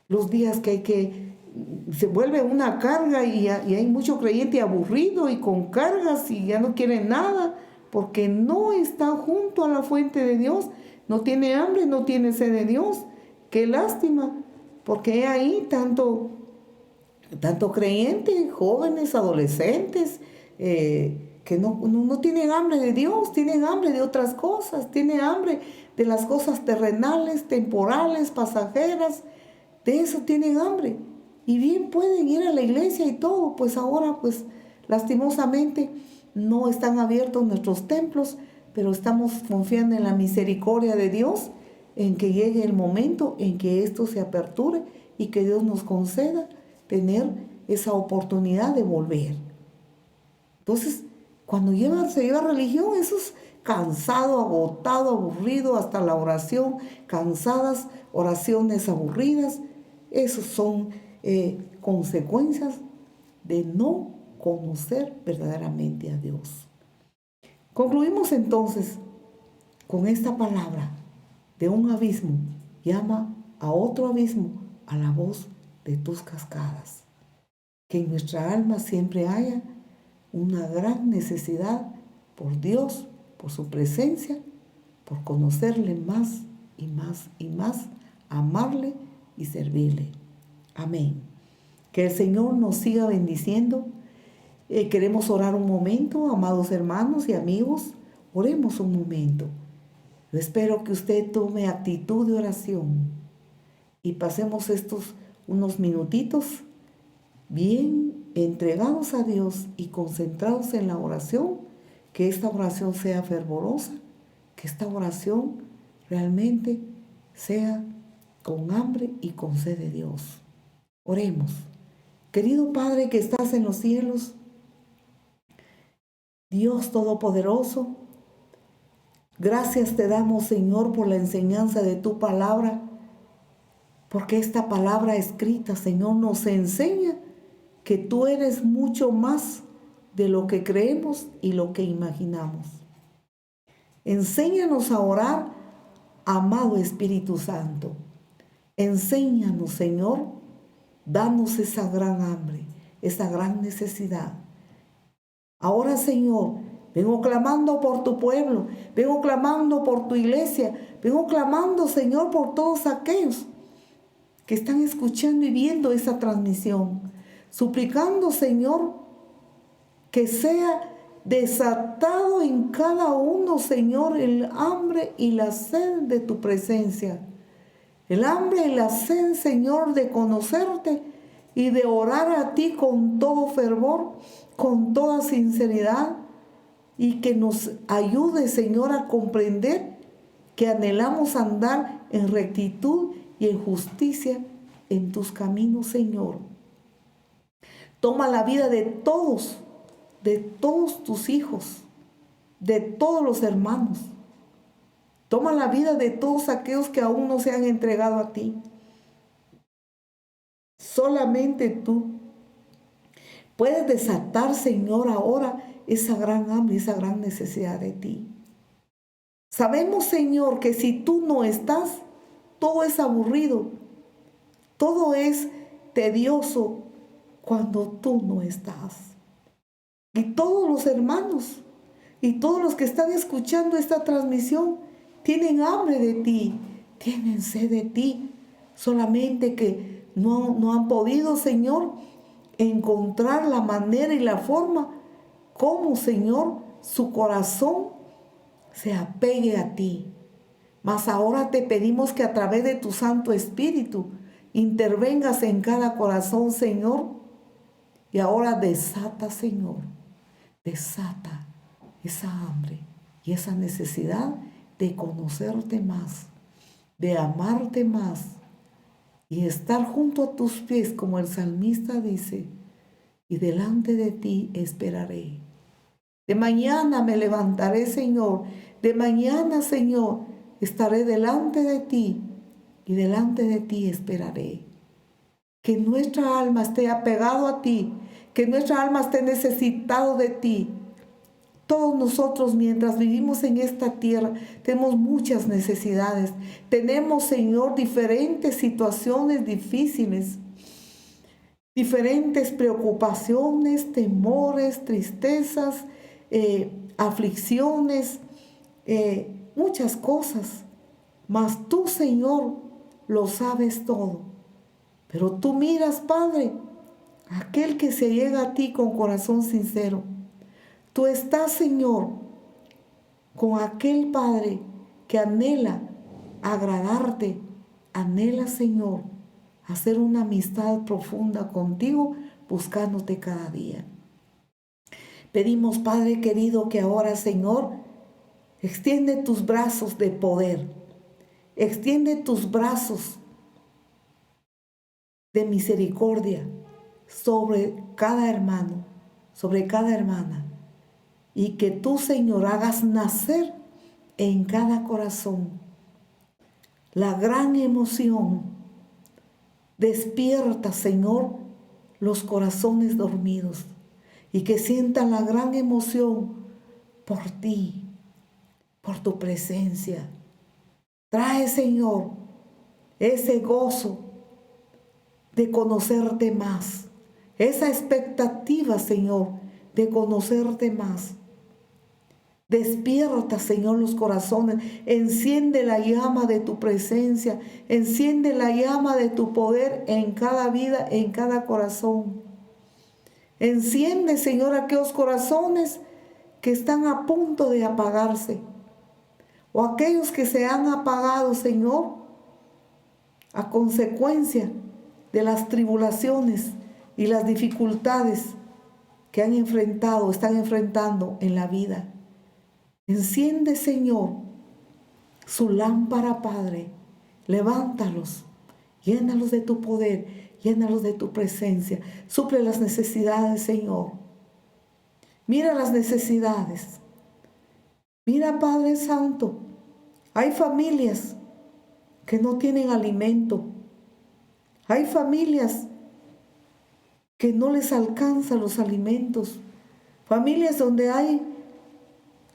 Los días que hay que se vuelve una carga y hay mucho creyente aburrido y con cargas y ya no quiere nada porque no está junto a la fuente de Dios, no tiene hambre, no tiene sed de Dios. Qué lástima, porque hay ahí tanto creyentes, jóvenes, adolescentes, que no tienen hambre de Dios, tienen hambre de otras cosas, tienen hambre de las cosas terrenales, temporales, pasajeras, de eso tienen hambre. Y bien pueden ir a la iglesia y todo, pues ahora pues lastimosamente no están abiertos nuestros templos, pero estamos confiando en la misericordia de Dios, en que llegue el momento en que esto se aperture y que Dios nos conceda tener esa oportunidad de volver. Entonces, cuando se lleva religión, eso es cansado, agotado, aburrido, hasta la oración, cansadas, oraciones aburridas. Esos son consecuencias de no conocer verdaderamente a Dios. Concluimos entonces con esta palabra: de un abismo llama a otro abismo a la voz de tus cascadas. Que en nuestra alma siempre haya una gran necesidad por Dios, por su presencia, por conocerle más y más y más, amarle y servirle. Amén. Que el Señor nos siga bendiciendo. Queremos orar un momento, amados hermanos y amigos. Oremos un momento. Yo espero que usted tome actitud de oración y pasemos estos unos minutitos bien entregados a Dios y concentrados en la oración. Que esta oración sea fervorosa, que esta oración realmente sea con hambre y con sed de Dios. Oremos. Querido Padre que estás en los cielos, Dios Todopoderoso, gracias te damos, Señor, por la enseñanza de tu palabra, porque esta palabra escrita, Señor, nos enseña que tú eres mucho más de lo que creemos y lo que imaginamos. Enséñanos a orar, amado Espíritu Santo. Enséñanos, Señor, danos esa gran hambre, esa gran necesidad. Ahora, Señor, vengo clamando por tu pueblo, vengo clamando por tu iglesia, vengo clamando, Señor, por todos aquellos que están escuchando y viendo esa transmisión, suplicando, Señor, que sea desatado en cada uno, Señor, el hambre y la sed de tu presencia. El hambre y la sed, Señor, de conocerte y de orar a ti con todo fervor, con toda sinceridad, y que nos ayude, Señor, a comprender que anhelamos andar en rectitud y en justicia en tus caminos, Señor. Toma la vida de todos tus hijos, de todos los hermanos. Toma la vida de todos aquellos que aún no se han entregado a ti. Solamente tú puedes desatar, Señor, ahora esa gran hambre, esa gran necesidad de ti. Sabemos, Señor, que si tú no estás, todo es aburrido, todo es tedioso cuando tú no estás. Y todos los hermanos y todos los que están escuchando esta transmisión tienen hambre de ti, tienen sed de ti, solamente que no han podido, Señor, encontrar la manera y la forma como, Señor, su corazón se apegue a ti. Mas ahora te pedimos que a través de tu Santo Espíritu intervengas en cada corazón, Señor, y ahora desata, Señor, desata esa hambre y esa necesidad de conocerte más, de amarte más y estar junto a tus pies, como el salmista dice, y delante de ti esperaré. De mañana me levantaré, Señor, de mañana, Señor, estaré delante de ti y delante de ti esperaré. Que nuestra alma esté apegado a ti, que nuestra alma esté necesitado de ti. Todos nosotros, mientras vivimos en esta tierra, tenemos muchas necesidades. Tenemos, Señor, diferentes situaciones difíciles. diferentes preocupaciones, temores, tristezas, aflicciones, muchas cosas. Mas tú, Señor, lo sabes todo. Pero tú miras, Padre, aquel que se llega a ti con corazón sincero. Tú estás, Señor, con aquel Padre que anhela agradarte, anhela, Señor, hacer una amistad profunda contigo, buscándote cada día. Pedimos, Padre querido, que ahora, Señor, extiende tus brazos de poder, extiende tus brazos de misericordia sobre cada hermano, sobre cada hermana, y que tú, Señor, hagas nacer en cada corazón la gran emoción. Despierta, Señor, los corazones dormidos y que sientan la gran emoción por ti, por tu presencia. Trae, Señor, ese gozo de conocerte más, esa expectativa, Señor, de conocerte más. Despierta, Señor, los corazones, enciende la llama de tu presencia, enciende la llama de tu poder en cada vida, en cada corazón. Enciende, Señor, aquellos corazones que están a punto de apagarse, o aquellos que se han apagado, Señor, a consecuencia de las tribulaciones y las dificultades que han enfrentado, están enfrentando en la vida. Enciende, Señor, su lámpara, Padre. Levántalos, llénalos de tu poder, llénalos de tu presencia. Suple las necesidades, Señor. Mira las necesidades. Mira, Padre Santo, hay familias que no tienen alimento. Hay familias que no les alcanzan los alimentos. Familias donde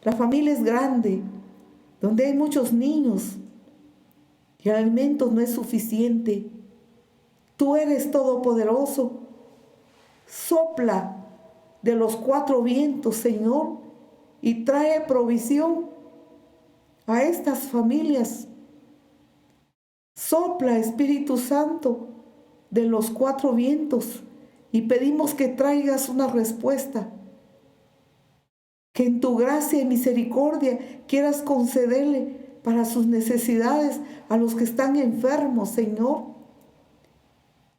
la familia es grande, donde hay muchos niños y el alimento no es suficiente. Tú eres todopoderoso. Sopla de los 4 vientos, Señor, y trae provisión a estas familias. Sopla, Espíritu Santo, de los 4 vientos y pedimos que traigas una respuesta. Que en tu gracia y misericordia quieras concederle para sus necesidades a los que están enfermos, Señor.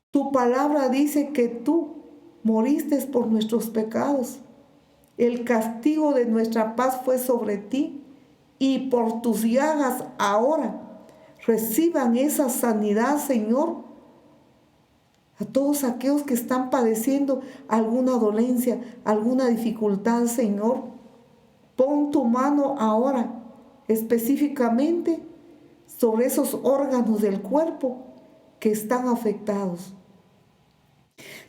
Tu palabra dice que tú moriste por nuestros pecados. El castigo de nuestra paz fue sobre ti y por tus llagas ahora reciban esa sanidad, Señor. A todos aquellos que están padeciendo alguna dolencia, alguna dificultad, Señor. Pon tu mano ahora específicamente sobre esos órganos del cuerpo que están afectados.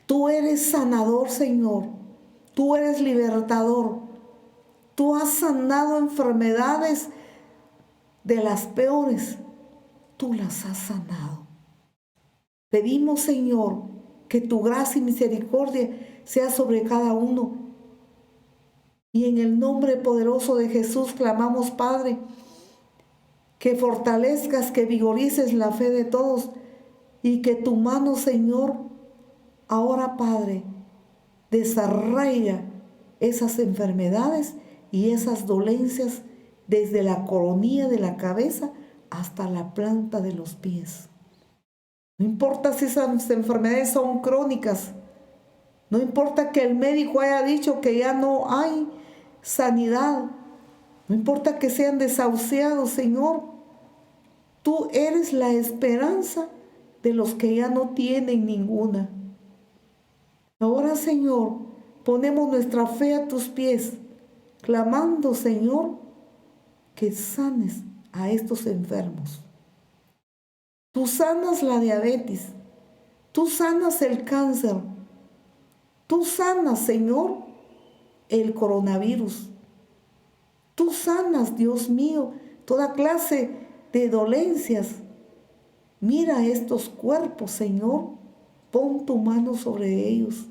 Tú eres sanador, Señor. Tú eres libertador. Tú has sanado enfermedades de las peores. Tú las has sanado. Pedimos, Señor, que tu gracia y misericordia sea sobre cada uno. Y en el nombre poderoso de Jesús clamamos, Padre, que fortalezcas, que vigorices la fe de todos y que tu mano, Señor, ahora, Padre, desarraiga esas enfermedades y esas dolencias desde la coronilla de la cabeza hasta la planta de los pies. No importa si esas enfermedades son crónicas, no importa que el médico haya dicho que ya no hay sanidad, no importa que sean desahuciados, Señor, tú eres la esperanza de los que ya no tienen ninguna. Ahora, Señor, ponemos nuestra fe a tus pies, clamando, Señor, que sanes a estos enfermos. Tú sanas la diabetes, tú sanas el cáncer, tú sanas, Señor, el coronavirus. Tú sanas, Dios mío, toda clase de dolencias. Mira estos cuerpos, Señor, Pon tu mano sobre ellos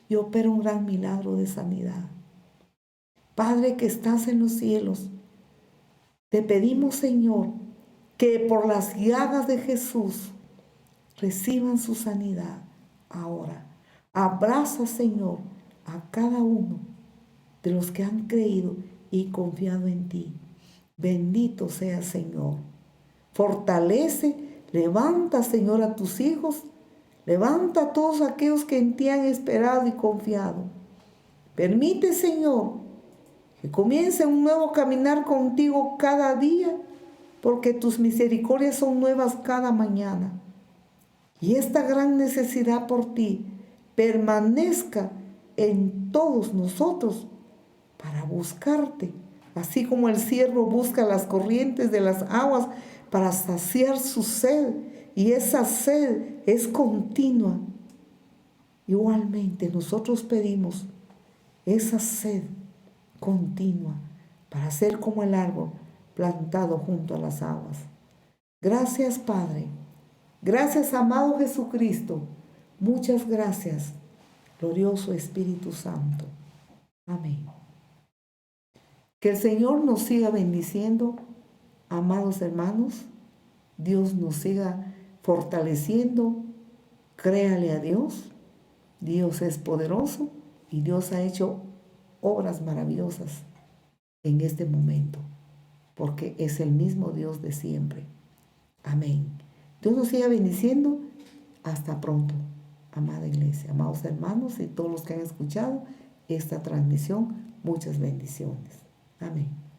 y opera un gran milagro de sanidad. Padre que estás en los cielos, te pedimos, Señor, que por las llagas de Jesús reciban su sanidad ahora. Abraza, Señor, a cada uno de los que han creído y confiado en ti. Bendito sea, Señor. Fortalece, levanta, Señor, a tus hijos. Levanta a todos aquellos que en ti han esperado y confiado. Permite, Señor, que comience un nuevo caminar contigo cada día, porque tus misericordias son nuevas cada mañana. Y esta gran necesidad por ti permanezca en todos nosotros para buscarte, así como el siervo busca las corrientes de las aguas para saciar su sed, y esa sed es continua. Igualmente nosotros pedimos esa sed continua para ser como el árbol plantado junto a las aguas. Gracias, Padre. Gracias, amado Jesucristo. Muchas gracias, glorioso Espíritu Santo. Amén. Que el Señor nos siga bendiciendo, amados hermanos. Dios nos siga fortaleciendo. Créale a Dios. Dios es poderoso y Dios ha hecho obras maravillosas en este momento, porque es el mismo Dios de siempre. Amén. Dios nos siga bendiciendo. Hasta pronto, amada iglesia, amados hermanos y todos los que han escuchado esta transmisión. Muchas bendiciones. Amén.